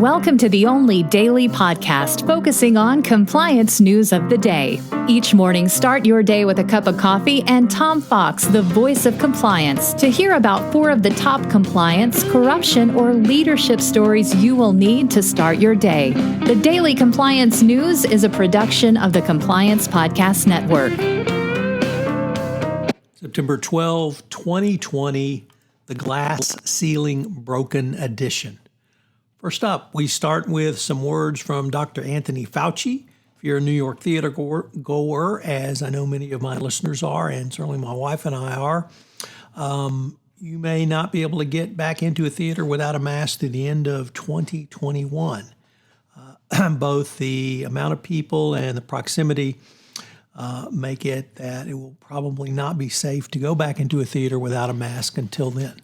Welcome to the only daily podcast focusing on compliance news of the day. Each morning, start your day with a cup of coffee and Tom Fox, the voice of compliance, to hear about 4 of the top compliance, corruption, or leadership stories you will need to start your day. The Daily Compliance News is a production of the Compliance Podcast Network. September 12, 2020, the Glass Ceiling Broken Edition. First up, we start with some words from Dr. Anthony Faucci. If you're a New York theater goer, as I know many of my listeners are, and certainly my wife and I are, you may not be able to get back into a theater without a mask through the end of 2021. Both the amount of people and the proximity make it that it will probably not be safe to go back into a theater without a mask until then.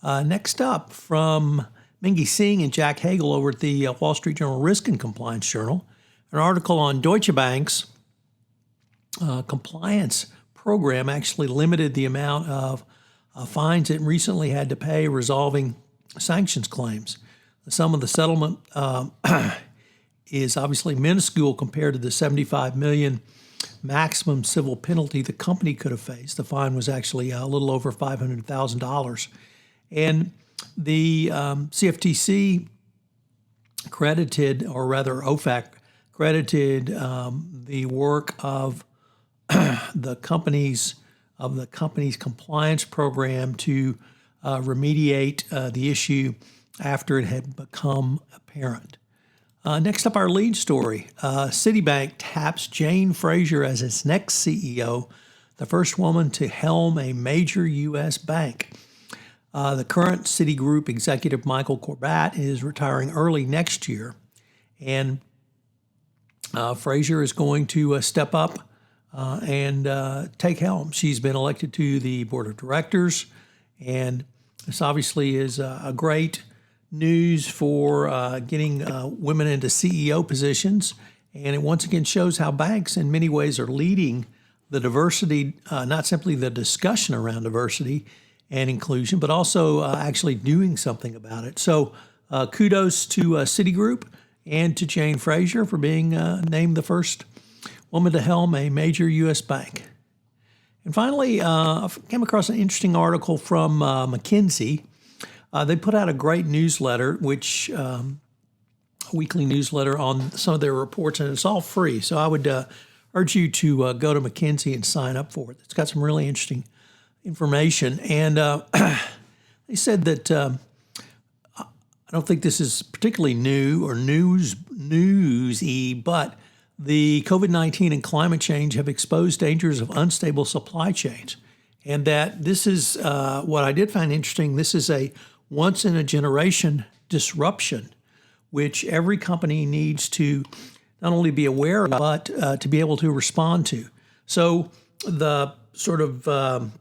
Next up, from Mingy Singh and Jack Hagel over at the Wall Street Journal Risk and Compliance Journal, an article on Deutsche Bank's compliance program actually limited the amount of fines it recently had to pay resolving sanctions claims. The sum of the settlement is obviously minuscule compared to the $75 million maximum civil penalty the company could have faced. The fine was actually a little over $500,000. And the CFTC credited, or rather OFAC credited the work of the company's compliance program to remediate the issue after it had become apparent. Next up, our lead story. Citibank taps Jane Fraser as its next CEO, the first woman to helm a major U.S. bank. The current Citigroup executive, Michael Corbat, is retiring early next year, and Fraser is going to step up and take helm. She's been elected to the board of directors, and this obviously is a great news for getting women into CEO positions, and it once again shows how banks in many ways are leading the diversity, not simply the discussion around diversity and inclusion, but also actually doing something about it. So kudos to Citigroup and to Jane Fraser for being named the first woman to helm a major U.S. bank. And finally, I came across an interesting article from McKinsey. They put out a great newsletter, which a weekly newsletter on some of their reports, and it's all free. So I would urge you to go to McKinsey and sign up for it. It's got some really interesting information. And they said that I don't think this is particularly new or newsy, but the COVID-19 and climate change have exposed dangers of unstable supply chains. And that this is what I did find interesting. This is a once-in-a-generation disruption, which every company needs to not only be aware of, but to be able to respond to. So the sort of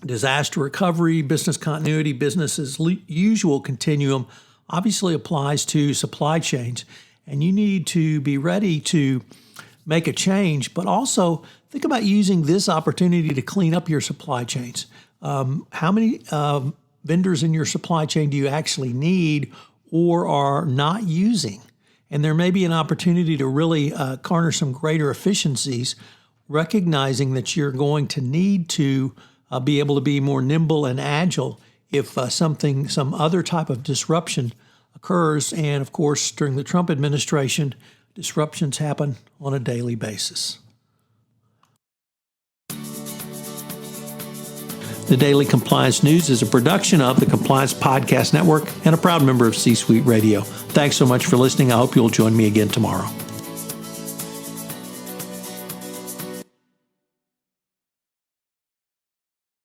disaster recovery, business continuity, business as usual continuum obviously applies to supply chains. And you need to be ready to make a change, but also think about using this opportunity to clean up your supply chains. How many vendors in your supply chain do you actually need or are not using? And there may be an opportunity to really garner some greater efficiencies, recognizing that you're going to need to be able to be more nimble and agile if some other type of disruption occurs. And of course, during the Trump administration, disruptions happen on a daily basis. The Daily Compliance News is a production of the Compliance Podcast Network and a proud member of C-Suite Radio. Thanks so much for listening. I hope you'll join me again tomorrow.